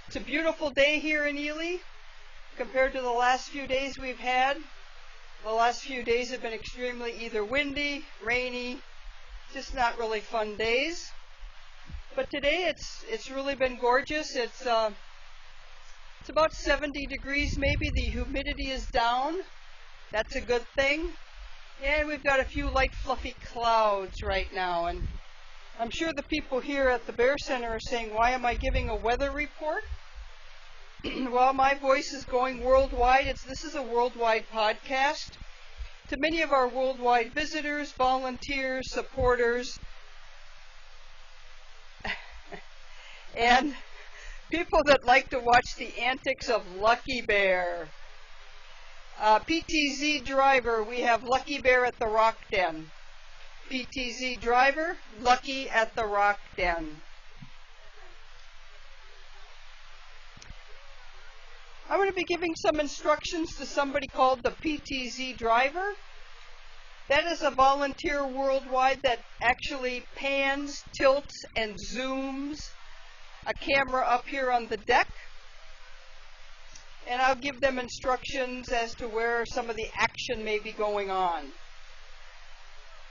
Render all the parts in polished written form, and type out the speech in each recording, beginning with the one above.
It's a beautiful day here in Ely compared to the last few days we've had. The last few days have been extremely either windy, rainy, just not really fun days. But today it's really been gorgeous. It's about 70 degrees maybe. The humidity is down. That's a good thing. And we've got a few light fluffy clouds right now. And I'm sure the people here at the Bear Center are saying, why am I giving a weather report? Well, my voice is going worldwide. This is a worldwide podcast. To many of our worldwide visitors, volunteers, supporters, and people that like to watch the antics of Lucky Bear. PTZ driver, we have Lucky Bear at the Rock Den. PTZ driver, Lucky at the Rock Den. I'm going to be giving some instructions to somebody called the PTZ driver. That is a volunteer worldwide that actually pans, tilts, and zooms a camera up here on the deck. And I'll give them instructions as to where some of the action may be going on.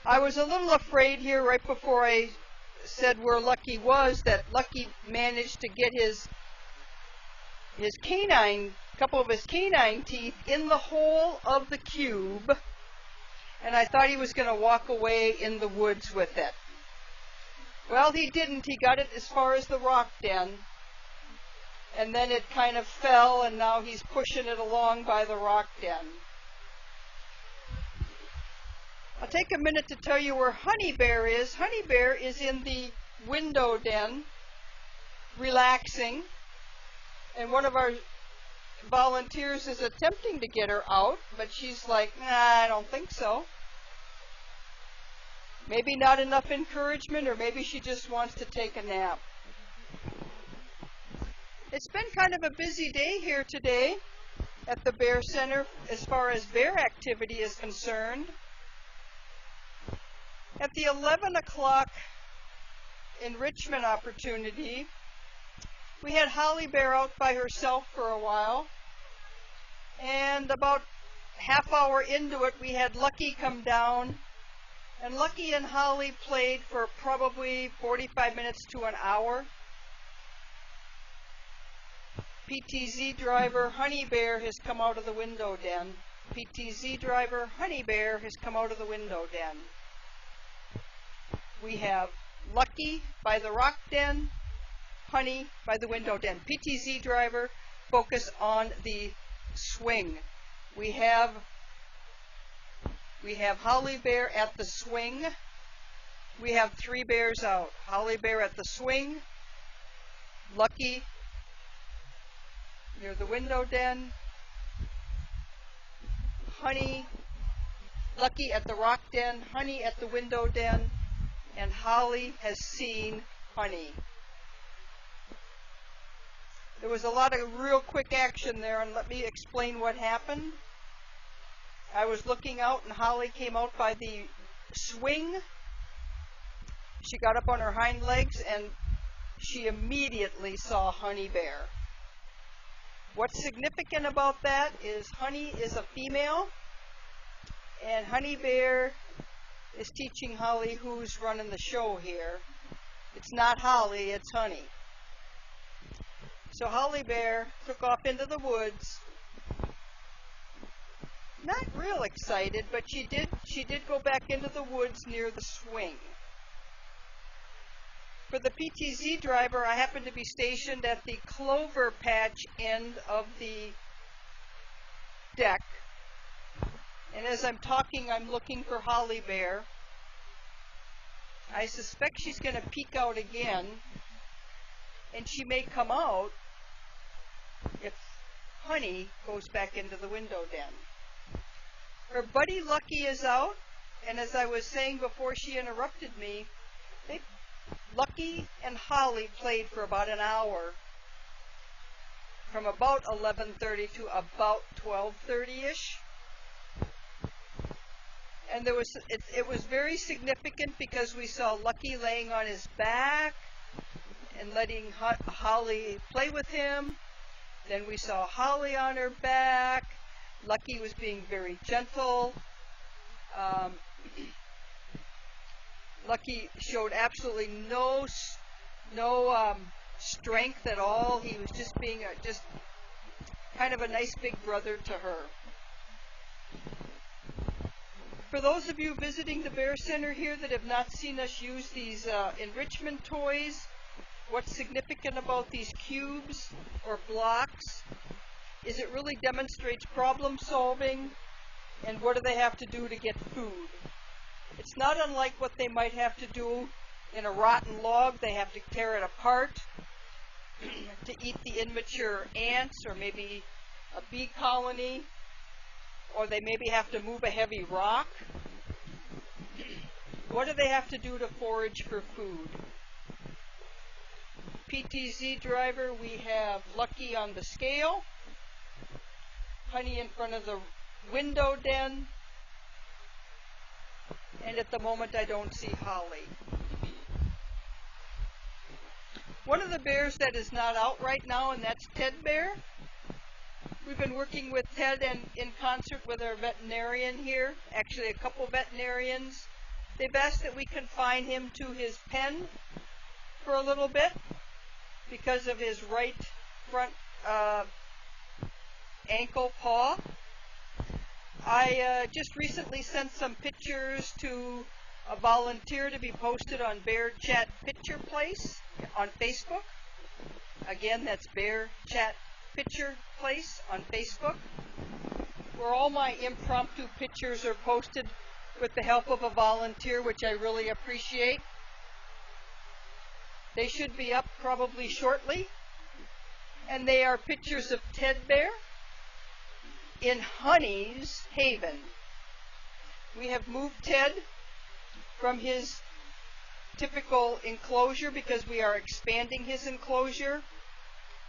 I was a little afraid here right before I said where Lucky was, that Lucky managed to get his couple of his canine teeth in the hole of the cube, and I thought he was going to walk away in the woods with it. Well, he didn't. He got it as far as the rock den, and then it kind of fell, and now he's pushing it along by the rock den. I'll take a minute to tell you where Honey Bear is. Honey Bear is in the window den, relaxing, and one of our volunteers is attempting to get her out, but she's like, nah, I don't think so. Maybe not enough encouragement, or maybe she just wants to take a nap. It's been kind of a busy day here today at the Bear Center as far as bear activity is concerned. At the 11 o'clock enrichment opportunity, we had Holly Bear out by herself for a while, and about half hour into it we had Lucky come down, and Lucky and Holly played for probably 45 minutes to an hour. PTZ driver Honey Bear has come out of the window den. PTZ driver Honey Bear has come out of the window den. We have Lucky by the rock den, Honey by the window den. PTZ driver, focus on the swing. We have Holly Bear at the swing. We have three bears out. Holly Bear at the swing, Lucky near the window den, Lucky at the rock den, Honey at the window den, and Holly has seen Honey. There was a lot of real quick action there, and let me explain what happened. I was looking out, and Holly came out by the swing. She got up on her hind legs, and she immediately saw Honey Bear. What's significant about that is Honey is a female, and Honey Bear is teaching Holly who's running the show here. It's not Holly, it's Honey. So Holly Bear took off into the woods. Not real excited, but she did go back into the woods near the swing. For the PTZ driver, I happened to be stationed at the clover patch end of the deck. And as I'm talking, I'm looking for Holly Bear. I suspect she's going to peek out again, and she may come out if Honey goes back into the window den. Her buddy Lucky is out, and as I was saying before she interrupted me, Lucky and Holly played for about an hour, from about 11:30 to about 12:30-ish. And it was very significant because we saw Lucky laying on his back, and letting Holly play with him. Then we saw Holly on her back. Lucky was being very gentle. Lucky showed absolutely no strength at all. He was just being just kind of a nice big brother to her. For those of you visiting the Bear Center here that have not seen us use these enrichment toys, what's significant about these cubes or blocks is it really demonstrates problem solving and what do they have to do to get food. It's not unlike what they might have to do in a rotten log. They have to tear it apart to eat the immature ants or maybe a bee colony, or they maybe have to move a heavy rock. What do they have to do to forage for food? PTZ driver, we have Lucky on the scale, Honey in front of the window den, and at the moment I don't see Holly. One of the bears that is not out right now, and that's Ted Bear. We've been working with Ted and in concert with our veterinarian here, actually a couple veterinarians. They've asked that we confine him to his pen for a little bit because of his right front ankle paw. I just recently sent some pictures to a volunteer to be posted on Bear Chat Picture Place on Facebook. Again, that's Bear Chat Picture Place on Facebook, where all my impromptu pictures are posted with the help of a volunteer, which I really appreciate. They should be up probably shortly, and they are pictures of Ted Bear in Honey's haven. We have moved Ted from his typical enclosure because we are expanding his enclosure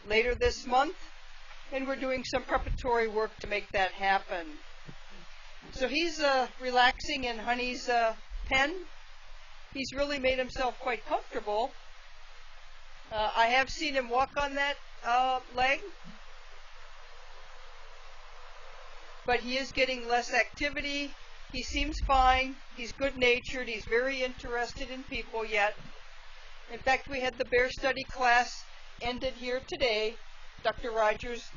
later this month, and we're doing some preparatory work to make that happen. So he's relaxing in Honey's pen. He's really made himself quite comfortable. I have seen him walk on that leg, but he is getting less activity. He seems fine. He's good-natured. He's very interested in people yet. In fact, we had the bear study class ended here today, Dr. Rogers'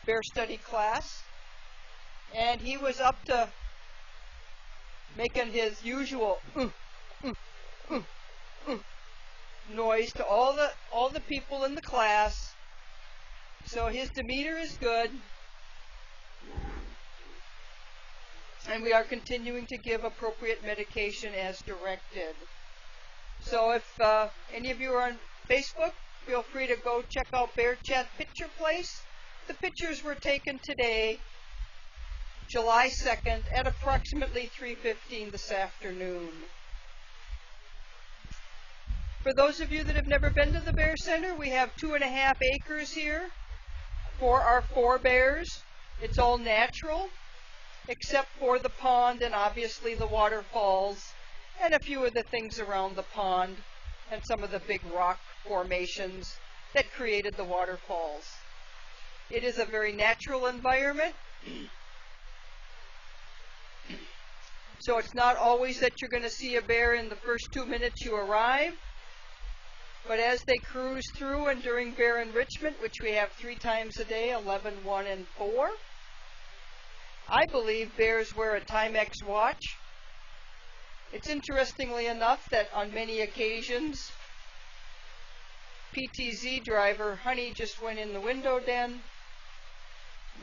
bear study class, and he was up to making his usual noise to all the people in the class. So his demeanor is good, and we are continuing to give appropriate medication as directed. So if any of you are on Facebook, feel free to go check out Bear Chat Picture Place. The pictures were taken today, July 2nd, at approximately 3:15 this afternoon. For those of you that have never been to the Bear Center, we have 2.5 acres here for our 4 bears. It's all natural, except for the pond and obviously the waterfalls and a few of the things around the pond and some of the big rock formations that created the waterfalls. It is a very natural environment, so it's not always that you're going to see a bear in the first 2 minutes you arrive, but as they cruise through and during bear enrichment, which we have 3 times a day, 11, 1, and 4, I believe bears wear a Timex watch. It's interestingly enough that on many occasions, PTZ driver Honey just went in the window den.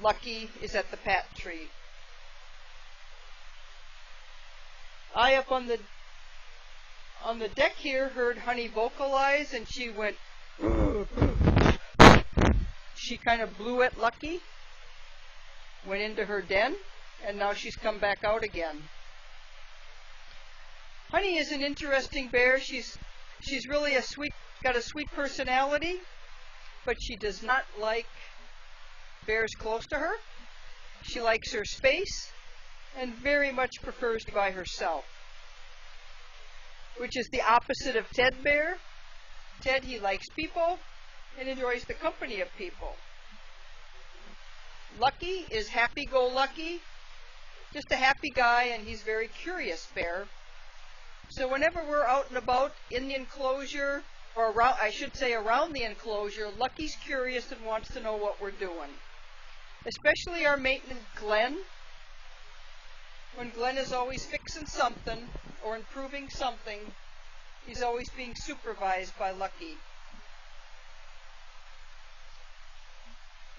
Lucky is at the pat tree. I up on the deck here heard Honey vocalize, and she went, she kind of blew at Lucky, went into her den, and now she's come back out again. Honey is an interesting bear. She's really got a sweet personality, but she does not like bears close to her. She likes her space and very much prefers to be by herself, which is the opposite of Ted Bear. Ted, he likes people and enjoys the company of people. Lucky is happy-go-lucky, just a happy guy, and he's very curious bear. So whenever we're out and about in the enclosure, or around, I should say around the enclosure, Lucky's curious and wants to know what we're doing. Especially our maintenance Glenn. When Glenn is always fixing something or improving something, he's always being supervised by Lucky.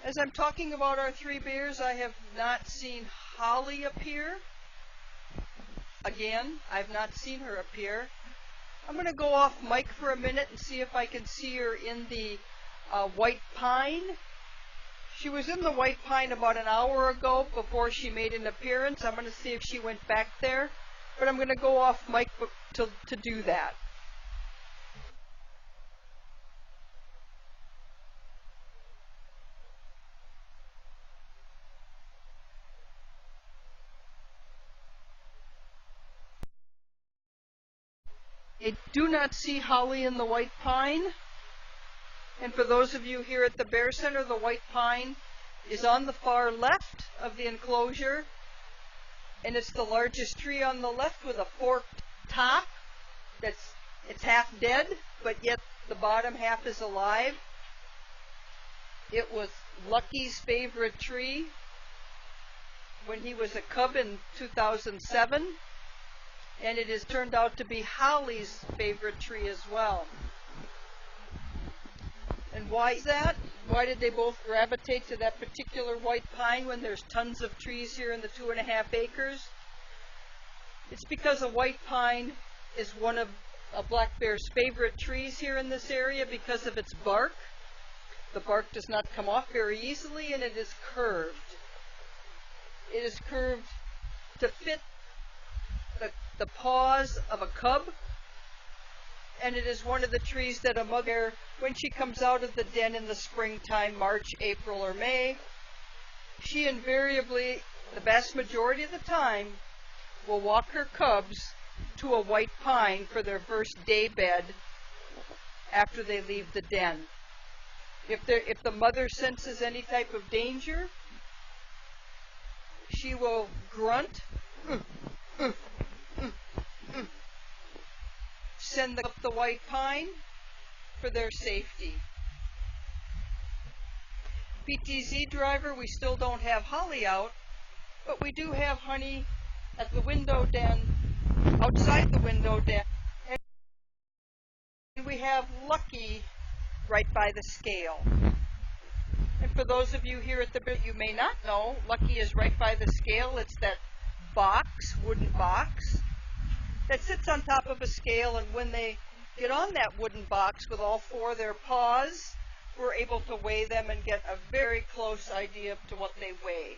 As I'm talking about our three bears, I have not seen Holly appear. Again, I've not seen her appear. I'm going to go off mic for a minute and see if I can see her in the white pine. She was in the white pine about an hour ago before she made an appearance. I'm going to see if she went back there, but I'm going to go off mic to do that. I do not see Holly in the white pine. And for those of you here at the Bear Center, the white pine is on the far left of the enclosure. And it's the largest tree on the left with a forked top. It's half dead, but yet the bottom half is alive. It was Lucky's favorite tree when he was a cub in 2007. And it has turned out to be Holly's favorite tree as well. And why is that? Why did they both gravitate to that particular white pine when there's tons of trees here in the 2.5 acres? It's because a white pine is one of a black bear's favorite trees here in this area because of its bark. The bark does not come off very easily, and it is curved. It is curved to fit the paws of a cub, and it is one of the trees that a mother, when she comes out of the den in the springtime, March, April, or May, she invariably, the vast majority of the time, will walk her cubs to a white pine for their first day bed after they leave the den. If the mother senses any type of danger, she will grunt, send up the white pine for their safety. PTZ driver, we still don't have Holly out, but we do have Honey at the window den, outside the window den, and we have Lucky right by the scale. And for those of you here at the bit you may not know, Lucky is right by the scale. It's that box, wooden box, that sits on top of a scale, and when they get on that wooden box with all four of their paws, we're able to weigh them and get a very close idea to what they weigh.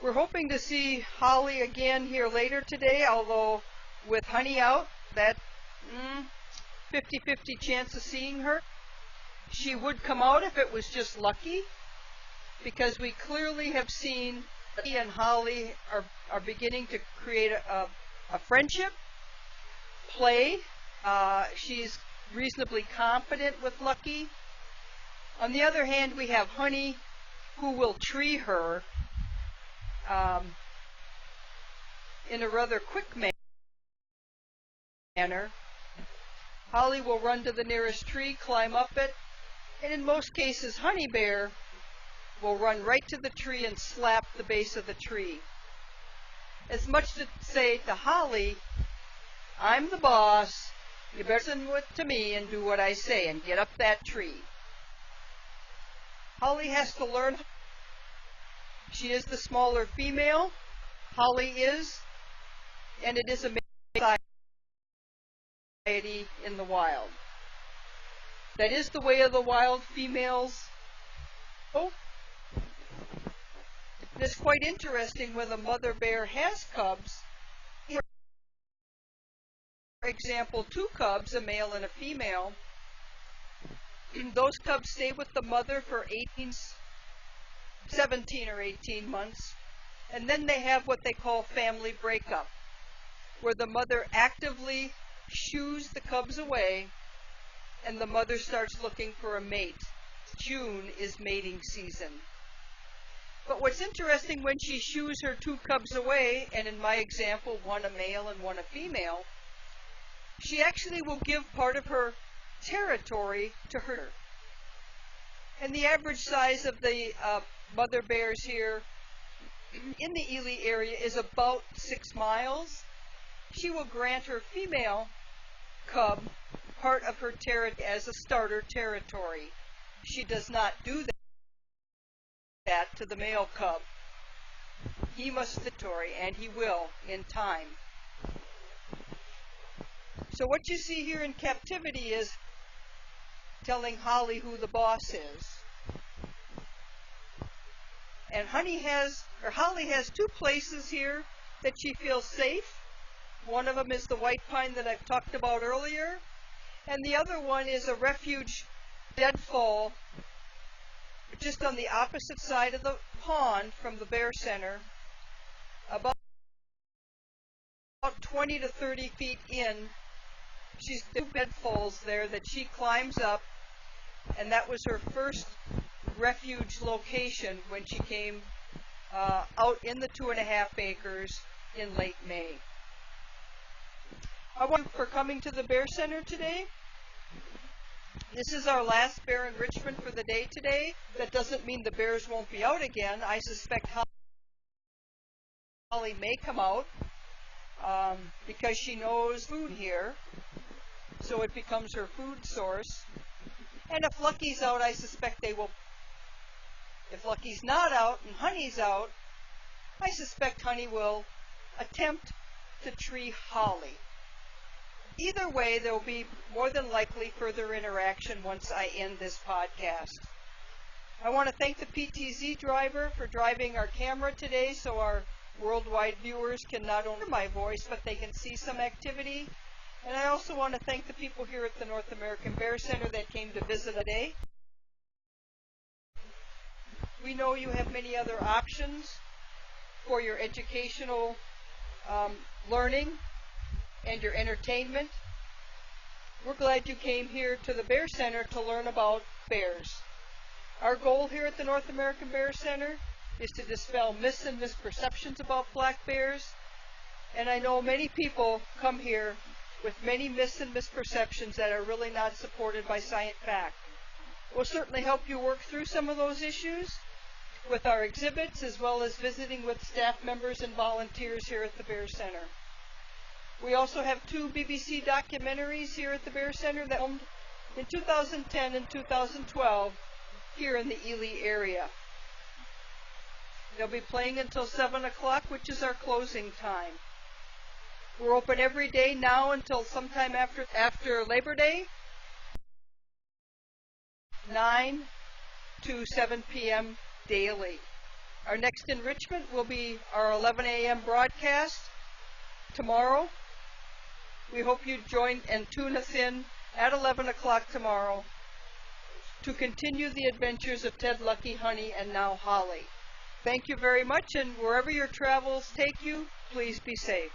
We're hoping to see Holly again here later today, although with Honey out, that 50-50 chance of seeing her. She would come out if it was just Lucky, because we clearly have seen Lucky and Holly are beginning to create a friendship, play. She's reasonably confident with Lucky. On the other hand, we have Honey, who will tree her in a rather quick manner. Holly will run to the nearest tree, climb up it, and in most cases, Honey Bear will run right to the tree and slap the base of the tree. As much to say to Holly, I'm the boss, you better listen to me and do what I say and get up that tree. Holly has to learn. She is the smaller female, Holly is, and it is a society in the wild. That is the way of the wild females. Oh, it's quite interesting when the mother bear has cubs. For example, 2 cubs, a male and a female. Those cubs stay with the mother for 18 months. 17 or 18 months. And then they have what they call family breakup, where the mother actively shoos the cubs away and the mother starts looking for a mate. June is mating season. But what's interesting, when she shoos her two cubs away, and in my example, one a male and one a female, she actually will give part of her territory to her. And the average size of the mother bears here in the Ely area is about 6 miles. She will grant her female cub part of her territory as a starter territory. She does not do that to the male cub. He must territory, and he will in time. So what you see here in captivity is telling Holly who the boss is. And Holly has two places here that she feels safe. One of them is the white pine that I've talked about earlier, and the other one is a refuge deadfall just on the opposite side of the pond from the bear center, about 20 to 30 feet in. She's two bedfalls there that she climbs up, and that was her first refuge location when she came out in the 2.5 acres in late May. I want you for coming to the Bear Center today. This is our last bear enrichment for the day today. That doesn't mean the bears won't be out again. I suspect Holly may come out because she knows food here, so it becomes her food source. And if Lucky's out, I suspect they will. If Lucky's not out and Honey's out, I suspect Honey will attempt to tree Holly. Either way, there will be more than likely further interaction once I end this podcast. I want to thank the PTZ driver for driving our camera today so our worldwide viewers can not only hear my voice, but they can see some activity. And I also want to thank the people here at the North American Bear Center that came to visit today. We know you have many other options for your educational learning and your entertainment. We're glad you came here to the Bear Center to learn about bears. Our goal here at the North American Bear Center is to dispel myths and misperceptions about black bears. And I know many people come here with many myths and misperceptions that are really not supported by science fact. We'll certainly help you work through some of those issues with our exhibits, as well as visiting with staff members and volunteers here at the Bear Center. We also have 2 BBC documentaries here at the Bear Center that filmed in 2010 and 2012 here in the Ely area. They'll be playing until 7 o'clock, which is our closing time. We're open every day now until sometime after Labor Day, 9 to 7 p.m. daily. Our next enrichment will be our 11 a.m. broadcast tomorrow. We hope you join and tune us in at 11 o'clock tomorrow to continue the adventures of Ted, Lucky, Honey, and now Holly. Thank you very much, and wherever your travels take you, please be safe.